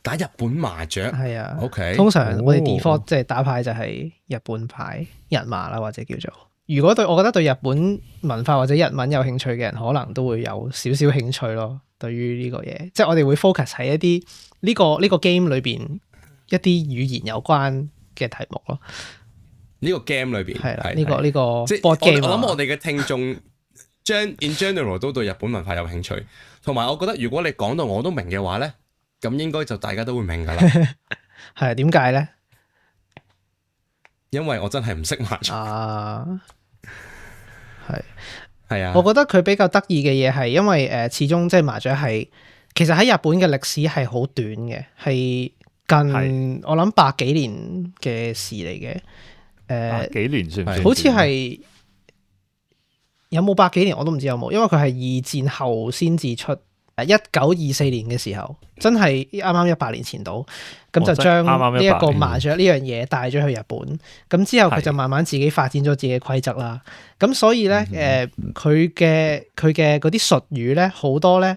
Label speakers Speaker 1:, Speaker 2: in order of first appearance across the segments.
Speaker 1: 打日本麻雀。
Speaker 2: 係啊。
Speaker 1: OK，
Speaker 2: 通常我哋 default 即係打牌就係日本牌、日麻啦，或者叫做。如果我覺得對日本文化或者日文有興趣嘅人，可能都會有少少興趣咯。對於呢個嘢，即係我哋會 focus 喺一啲呢個 game 裏邊一啲語言有關嘅題目咯。
Speaker 1: 呢個 game 裏邊
Speaker 2: 係啦，呢個
Speaker 1: 即係
Speaker 2: board game
Speaker 1: 我諗我哋嘅聽眾in general 都對日本文化有興趣，同埋我覺得如果你講到我都明嘅話咧，咁應該就大家都會明㗎啦。
Speaker 2: 係點解咧？
Speaker 1: 因為我真係唔識麻雀
Speaker 2: 啊。
Speaker 1: 係啊，
Speaker 2: 我覺得佢比較得意嘅嘢係，因為始終即係麻雀係，其實喺日本嘅歷史係好短嘅，係近我諗百幾年嘅事嚟嘅。
Speaker 3: 百幾年算唔算？
Speaker 2: 好似係有冇百幾年我都唔知有冇，因為佢係二戰後先至出。1924年嘅時候，真係啱啱100年前到，咁就將呢一個麻雀呢樣嘢帶咗去日本，咁之後佢就慢慢自己發展咗自己嘅規則啦。咁所以咧，佢嘅嗰啲術語咧，好多咧，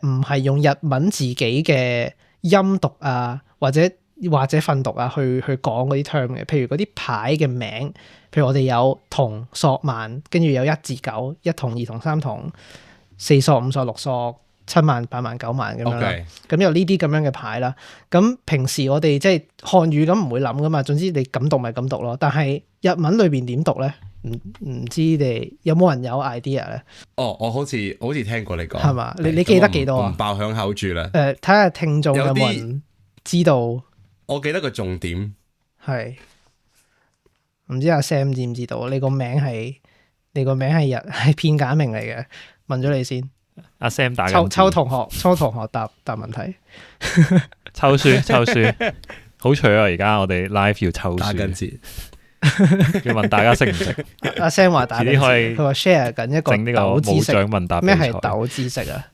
Speaker 2: 唔係用日文自己嘅音讀啊，或者訓讀啊，去講嗰啲 term 嘅。譬如嗰啲牌嘅名，譬如我哋有同、索、萬，跟住有1至9，一同、二同、三同、4索、5索、6索。7萬、8萬、9萬咁樣啦，咁有呢啲咁樣嘅牌啦。咁平時我哋即係漢語咁唔會諗噶嘛，總之你咁讀咪咁讀咯。但係日文裏邊點讀咧？唔知你有冇人有 idea 咧？
Speaker 1: 哦，我好似聽過你講，
Speaker 2: 係嘛？你記得幾多啊？
Speaker 1: 唔爆響口住啦。
Speaker 2: 睇下聽眾有冇人知道？
Speaker 1: 我記得個重點
Speaker 2: 係唔知阿 Sam 知唔知道？你個名係片假名嚟嘅，問咗你先。
Speaker 3: 阿 Sam 打
Speaker 2: 抽同學答問題，
Speaker 3: 抽書，好彩啊！而家我哋 live 要抽書，
Speaker 1: 打緊字，
Speaker 3: 要問大家識唔識？
Speaker 2: 阿 Sam 話打緊字，佢話 share 緊一個
Speaker 3: 整呢個冇獎問答比賽。
Speaker 2: 咩係豆知識啊？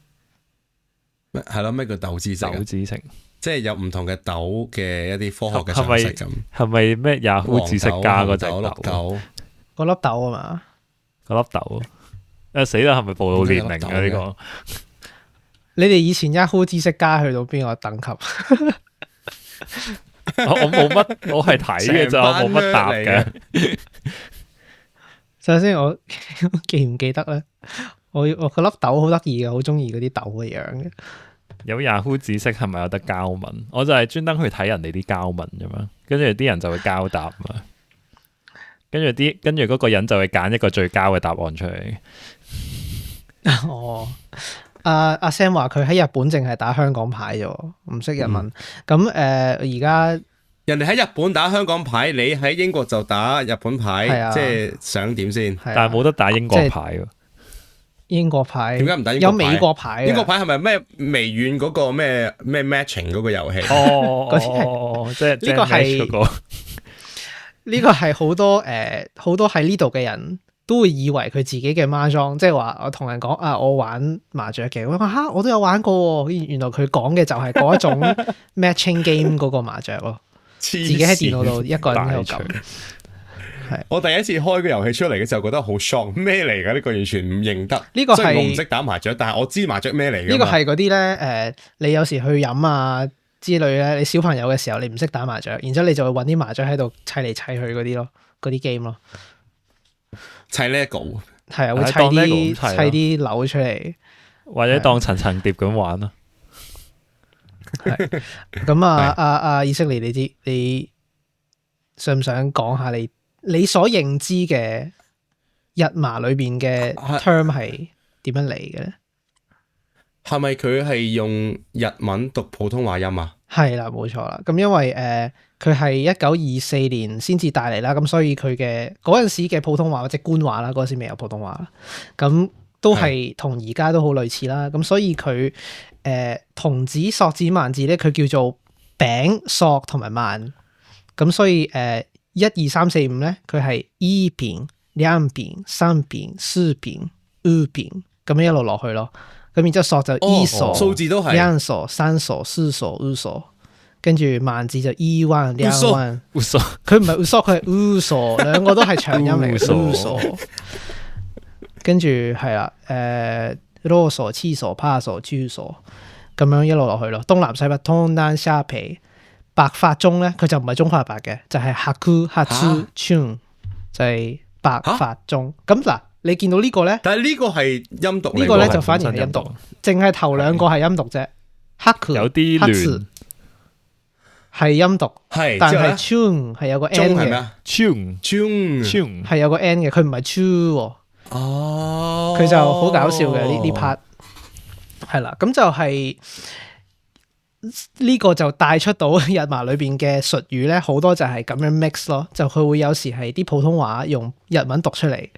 Speaker 1: 係咯，咩叫豆知識？
Speaker 3: 豆知識，
Speaker 1: 即係有唔同嘅豆嘅一啲科學嘅常識咁。
Speaker 3: 係咪咩 Yahoo 知識家嗰隻
Speaker 1: 豆？
Speaker 2: 嗰粒豆啊嘛？
Speaker 3: 嗰粒豆。死啦！係咪暴露年齡啊？呢個
Speaker 2: 你哋以前 Yahoo 知識家去到邊個等級？
Speaker 3: 我冇乜，我係睇嘅咋，我冇乜答嘅。
Speaker 2: 首先我記唔記得咧？我個粒豆好得意嘅，好中意嗰啲豆嘅樣嘅。
Speaker 3: 有 Yahoo 知識係咪有得交問？我就係專登去睇人哋啲交問咁樣，跟住啲人就會交答嘛。跟住嗰個人就會揀一個最交嘅答案出嚟。
Speaker 2: 哦，阿 Sam 話佢喺日本淨係打香港牌啫，唔識日文。咁而家
Speaker 1: 人哋喺日本打香港牌，你喺英國就打日本牌，即係想點先？
Speaker 3: 但係冇得打英國牌喎。
Speaker 2: 英國牌
Speaker 1: 點解唔打英國牌？
Speaker 2: 有美國牌。
Speaker 1: 英國牌係咪咩微軟嗰個咩 matching 嗰個遊戲？
Speaker 3: 哦，即係
Speaker 2: 呢個係呢個係好多喺呢度嘅人都會以為佢自己嘅孖裝，即係話我同人講啊，我玩麻雀嘅，我話嚇我都有玩過，原來佢講嘅就係嗰一種 matching game 嗰個麻雀咯，自己喺電腦度一個人喺度撳。係
Speaker 1: 我第一次開個遊戲出嚟嘅時候，覺得好 shock，咩嚟㗎？呢個完全唔認得。
Speaker 2: 呢個係
Speaker 1: 我唔識打麻雀，但係我知麻雀咩嚟㗎。
Speaker 2: 呢個係嗰啲咧你有時去飲啊之類咧，你小朋友嘅時候你唔識打麻雀，然之後你就會揾啲麻雀喺度砌嚟砌去嗰啲咯，嗰啲 game 咯。
Speaker 1: 砌 LEGO
Speaker 2: 係啊，會砌啲樓出嚟，
Speaker 3: 或者當層層疊咁玩咯。
Speaker 2: 咁啊，以色列，你想唔想講下你所認知嘅日麻裏邊嘅 term 係點樣嚟嘅咧？
Speaker 1: 係咪佢係用日文讀普通話音啊？
Speaker 2: 係啦，冇錯啦。咁因為佢係1924年先至帶嚟啦，咁所以佢嘅嗰陣時嘅普通話或者官話啦，嗰陣時未有普通話，咁都係同而家都好類似啦。咁所以佢同子、索子、萬字咧，佢叫做餅、索同埋萬。咁所以1、2、3、4、5咧，佢係一餅、兩餅、三餅、四餅、五餅咁樣一路落去咯。咁然之後索就一索，
Speaker 1: 數字都係
Speaker 2: 兩索、三索、四索、五索，跟住萬字就一萬、兩萬。佢唔係烏索，佢係烏索，兩個都係長音嚟嘅。烏索，跟住係啦，羅索、七索、八索、九索，咁樣一路落去咯。東南西北東南西北，白髮中咧佢就唔係中發白嘅，就係haku hatsu chun，就係白髮中。咁嗱，你見到呢個咧？
Speaker 1: 但係呢個係音讀嚟㗎，
Speaker 2: 呢個咧就反而係音讀，淨係頭兩個係音讀啫。haku
Speaker 3: 有啲亂，
Speaker 2: 係音讀，
Speaker 1: 係，
Speaker 2: 但係 chun 係有個 n 嘅
Speaker 3: chun
Speaker 2: 係有個 n 嘅，佢唔係 chu 喎。
Speaker 1: 哦，
Speaker 2: 佢就好搞笑嘅呢 part，係啦，咁就係呢個就帶出到日麻裏邊嘅術語咧，好多就係咁樣 mix 咯，就佢會有時係啲普通話用日文讀出嚟，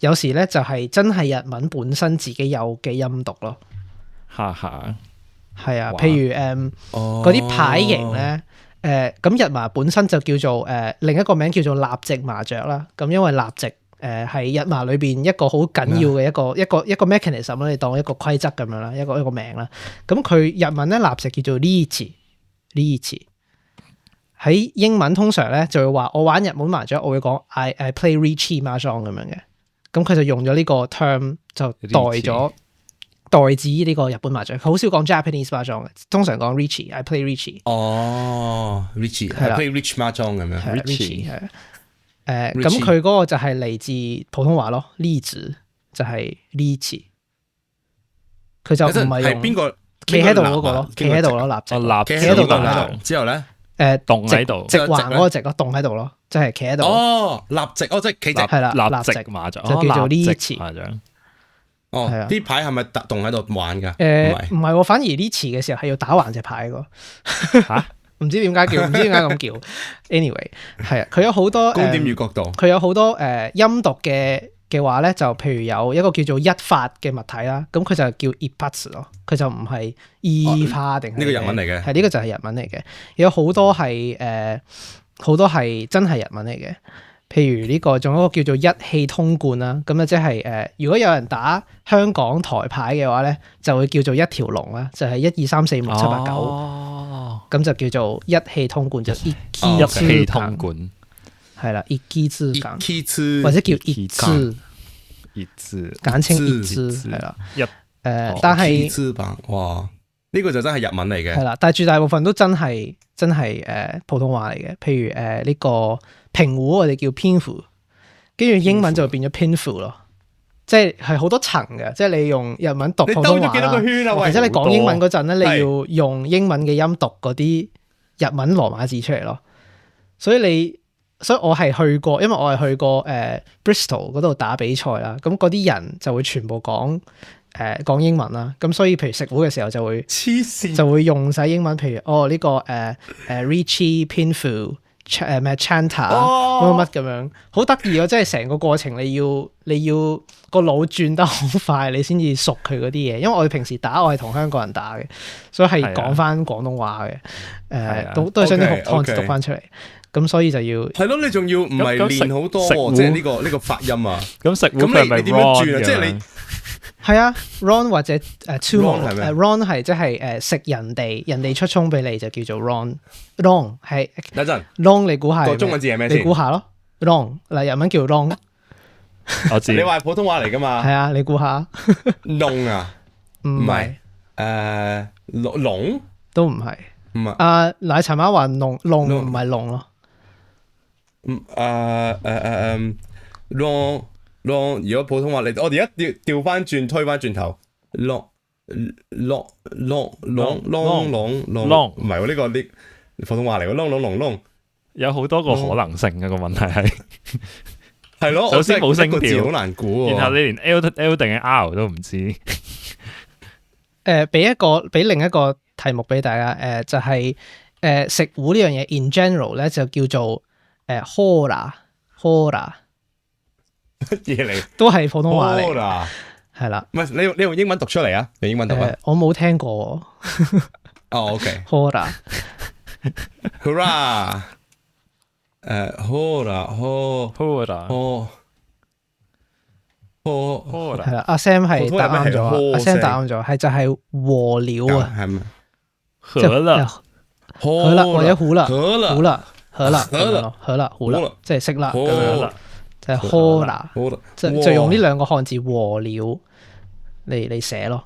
Speaker 2: 有時咧就係真係日文本身自己有嘅音讀咯。
Speaker 3: 哈哈，
Speaker 2: 係啊，譬如嗰啲牌型咧，咁日麻本身就叫做另一個名叫做立席麻雀啦。咁因為立席係日麻裏邊一個好緊要嘅一個 mechanism 啦，你當一個規則咁樣啦，一個名啦。咁佢日文咧立席叫做 riichi，喺英文通常咧就會話我玩日本麻雀，我會講 I play riichi mahjong 咁樣嘅。咁佢就用咗呢個 term 就代指呢個日本麻雀，佢好少講 Japanese mahjong 嘅，通常講 riichi，I play riichi。
Speaker 1: 哦 riichi，I play rich mahjong 咁樣。
Speaker 2: riichi 係。咁佢嗰個就係嚟自普通話咯，呢字就係呢字，佢就唔係用
Speaker 1: 邊個
Speaker 2: 企喺度嗰個咯，企喺度咯，立直，企喺度動喺度，
Speaker 1: 之後咧
Speaker 3: 動喺度，
Speaker 2: 直橫嗰個直咯，動喺度咯，即係企喺度。
Speaker 1: 哦，立直，即係企直，
Speaker 2: 係啦，
Speaker 3: 立直麻雀
Speaker 2: 就叫做呢字
Speaker 3: 麻雀。
Speaker 1: 哦，啲牌係咪動喺度玩㗎？
Speaker 2: 唔係喎，反而呢詞嘅時候係要打橫隻牌個。嚇？唔知點解叫，唔知點解咁叫。anyway， 係啊，佢有好多
Speaker 1: 觀點與角度，
Speaker 2: 佢有好多音讀嘅話咧，就譬如有一個叫做一發嘅物體啦，咁佢就叫 ippatsu 咯，佢就唔係 ipa 定係呢個
Speaker 1: 日文嚟嘅，
Speaker 2: 係呢個就係日文嚟嘅。有好多係好多係真係日文嚟嘅。譬如呢個仲有一個叫做一氣通貫啦，咁啊即係如果有人打香港台牌嘅話咧，就會叫做一條龍啦，就係1 2 3 4 5 6 7 8 9，咁就叫做一氣通貫，就一氣
Speaker 3: 通貫，
Speaker 2: 係啦，一氣之港，
Speaker 1: 2
Speaker 2: 或者叫一字，簡稱一字係啦，但係
Speaker 1: 哇，呢個就真係日文嚟嘅，
Speaker 2: 係啦，但係絕大部分都真係普通話嚟嘅，譬如呢個平胡我哋叫偏胡，跟住英文就變咗 pinful 咯，即係好多層嘅，即係你用日文讀普通話啦，或者你講英文嗰陣咧，你要用英文嘅音讀嗰啲日文羅馬字出嚟咯。所以我係去過，因為我係去過Bristol 嗰度打比賽啦，咁嗰啲人就會全部講英文啦，咁所以譬如食糊嘅時候就會就會用晒英文，譬如呢個Richie Pinful。咩 Chanta 乜咁樣，好得意啊！即係成個過程你要個腦轉得好快，你先至熟佢嗰啲嘢。因為我哋平時打我係同香港人打嘅，所以係講翻廣東話嘅，都係將啲漢字讀翻出嚟。咁所以就要
Speaker 1: 係咯，你仲要唔係練好多喎？即係呢個發音啊。
Speaker 3: 咁食糊係咪點樣轉啊？
Speaker 1: 即係你
Speaker 2: 係啊 ，ron 或者tumo，ron 係即係食人哋出葱俾你就叫做 ron 係。
Speaker 1: 等陣
Speaker 2: ron 你估下
Speaker 1: 個中文字係咩先？
Speaker 2: 你估下咯 ron 嗱日文叫 ron，
Speaker 3: 我知。
Speaker 1: 你話係普通話嚟噶嘛？
Speaker 2: 係啊，你估下。
Speaker 1: 龍啊？
Speaker 2: 唔係
Speaker 1: 龍
Speaker 2: 都唔係。
Speaker 1: 唔係。
Speaker 2: 奶茶媽話龍唔係龍咯。
Speaker 1: long 如果普通話你我而家調翻轉推翻轉頭 long 唔係喎，呢個啲普通話嚟喎 long
Speaker 3: 有好多個可能性嘅個問題係
Speaker 1: 咯，
Speaker 3: 首先冇聲調
Speaker 1: 好難估，
Speaker 3: 然後你連 L 定係 R 都唔知。
Speaker 2: 俾另一個題目俾大家，就係食糊呢樣嘢 in general 咧就叫做hora
Speaker 1: 乜嘢嚟？
Speaker 2: 都係普通話嚟，係啦。
Speaker 1: 唔係你用英文讀出嚟啊？用英文讀啊？
Speaker 2: 我冇聽過。
Speaker 1: OK。
Speaker 2: hora
Speaker 1: 係
Speaker 2: 啦。阿 Sam 係答啱咗，阿 Sam 答啱咗，係就係和了啊。
Speaker 1: 係咪？
Speaker 2: 好啦，或者糊啦，即係識啦咁樣。就係 hora，就用呢兩個漢字和了嚟寫咯。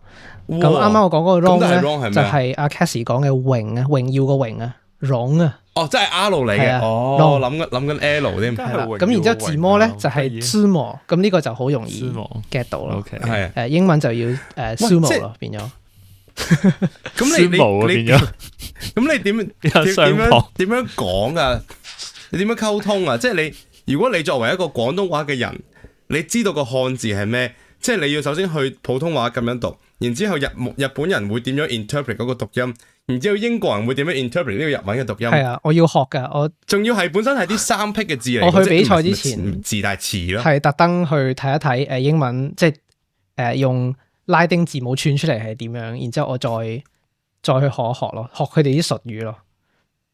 Speaker 2: 咁啱啱我講嗰個
Speaker 1: 咁但係
Speaker 2: wrong
Speaker 1: wrong 係咩
Speaker 2: 咧，就係阿 Cassie 講嘅榮啊，榮耀個榮啊，wrong 啊。
Speaker 1: 哦，即係 R 嚟嘅。
Speaker 2: 係啊
Speaker 1: 哦，
Speaker 2: wrong
Speaker 1: 諗緊 L 添。
Speaker 3: 係
Speaker 2: 係啦，
Speaker 3: 榮
Speaker 2: 咁然之後字魔咧就係
Speaker 3: 得意
Speaker 2: sumo，咁呢個就好容易
Speaker 3: 斯摩
Speaker 2: get 到咯。
Speaker 3: ，OK，
Speaker 1: 係啊。
Speaker 2: 英文就要
Speaker 1: 即
Speaker 2: sumo 咯，變咗。
Speaker 1: 咁
Speaker 3: 斯摩
Speaker 1: 你
Speaker 3: 變咗
Speaker 1: 咁你點
Speaker 3: 有雙旁
Speaker 1: 點樣講啊？你點樣溝通啊？即係你如果你作為一個廣東話嘅人，你知道個漢字係咩？即係你要首先去普通話咁樣讀，然之後日本人會點樣 interpret 嗰個讀音，然之後英國人會點樣 interpret 呢個日文嘅讀音。
Speaker 2: 係啊，我要學㗎，我
Speaker 1: 仲要係本身係啲三僻嘅字嚟。
Speaker 2: 我去比賽之前
Speaker 1: 唔係字但係詞咯。
Speaker 2: 係特登去睇一睇英文，即係用拉丁字母串出嚟係點樣，然之後我再去學一學咯，學佢哋啲術語咯。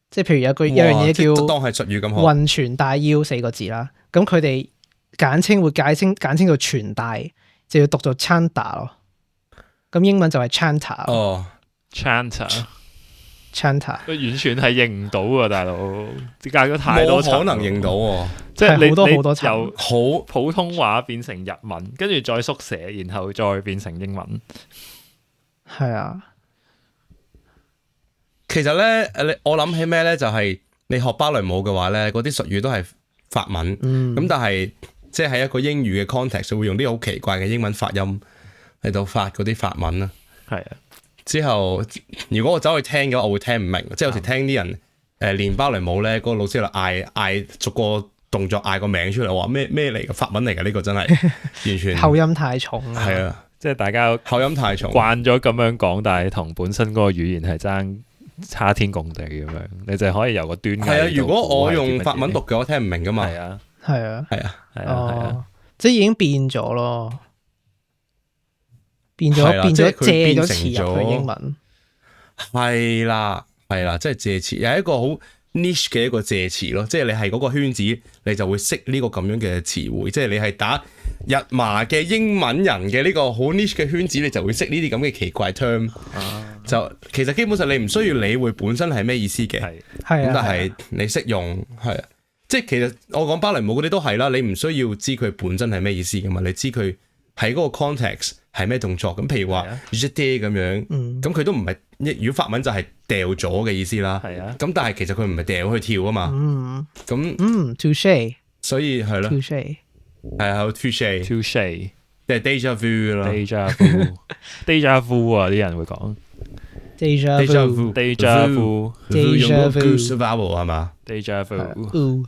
Speaker 2: 即係譬如有樣嘢叫
Speaker 1: 當係術語咁學。
Speaker 2: 運傳帶腰4個字啦，咁佢哋簡稱會簡稱做傳帶，就要讀做 chanta 咯。咁英文就係 chanta。
Speaker 1: 哦
Speaker 3: Chanta，
Speaker 2: chanta
Speaker 3: 完全係認唔到啊，大佬，隔咗太多層，
Speaker 1: 冇可能認到喎。
Speaker 3: 即係
Speaker 2: 係好多
Speaker 3: 你
Speaker 2: 好多層
Speaker 3: 由
Speaker 1: 好
Speaker 3: 普通話變成日文，跟住再縮寫，然後再變成英文。
Speaker 2: 係啊，
Speaker 1: 其實咧，我諗起咩咧？就係你學芭蕾舞嘅話咧，嗰啲術語都係法文，咁但係即係喺一個英語嘅 context，會用啲好奇怪嘅英文發音嚟到發嗰啲法文啦。
Speaker 3: 係啊，
Speaker 1: 之後如果我走去聽嘅話，我會聽唔明。即係有時聽啲人練芭蕾舞咧，嗰個老師就嗌逐個動作嗌個名出嚟，我話咩嚟嘅法文嚟嘅呢個真係完全
Speaker 2: 口音太重。
Speaker 1: 係啊，
Speaker 3: 即係大家
Speaker 1: 口音太重，
Speaker 3: 慣咗咁樣講，但係同本身嗰個語言係爭差天共地咁樣，你就可以由個端倪。
Speaker 1: 係啊，如果我用法文讀嘅，我聽唔明噶嘛。
Speaker 3: 係啊，
Speaker 2: 係啊，
Speaker 1: 係啊，
Speaker 3: 係啊，係啊，
Speaker 2: 即係已經變咗咯，變
Speaker 1: 係啦
Speaker 2: 咗
Speaker 1: 即係佢
Speaker 2: 借咗
Speaker 1: 變成
Speaker 2: 詞入去
Speaker 1: 咗
Speaker 2: 英文。
Speaker 1: 係啦，即係借詞，又係一個好 niche 嘅一個借詞咯。即係你係嗰個圈子，你就會識呢個咁樣嘅詞彙。即係你係打日麻嘅英文人嘅呢個好 niche 嘅圈子，你就會識呢啲咁嘅奇怪 term。就其實基本上你唔需要理會本身係咩意思嘅，
Speaker 3: 係
Speaker 1: 咁
Speaker 2: 係啊，
Speaker 1: 但係你識用係啊，即係其實我講芭蕾舞嗰啲都係啦，你唔需要知佢本身係咩意思噶嘛，你知佢喺嗰個 context 係咩動作。咁譬如話 jeté 咁樣，咁佢都唔係，如果法文就係掉咗嘅意思啦。
Speaker 3: 係啊，
Speaker 1: 咁但係其實佢唔係掉去跳啊嘛。咁
Speaker 2: touche
Speaker 1: 所以係咯，
Speaker 2: touche
Speaker 1: 係啊 touche，
Speaker 3: touche
Speaker 1: 即係 déjà vu 咯
Speaker 3: déjà vu，déjà vu 啊，啲人會講
Speaker 2: déjà vu
Speaker 3: déjà vu，déjà vu，
Speaker 1: vu 用嗰個 goose vowel 係嘛？
Speaker 3: déjà vu。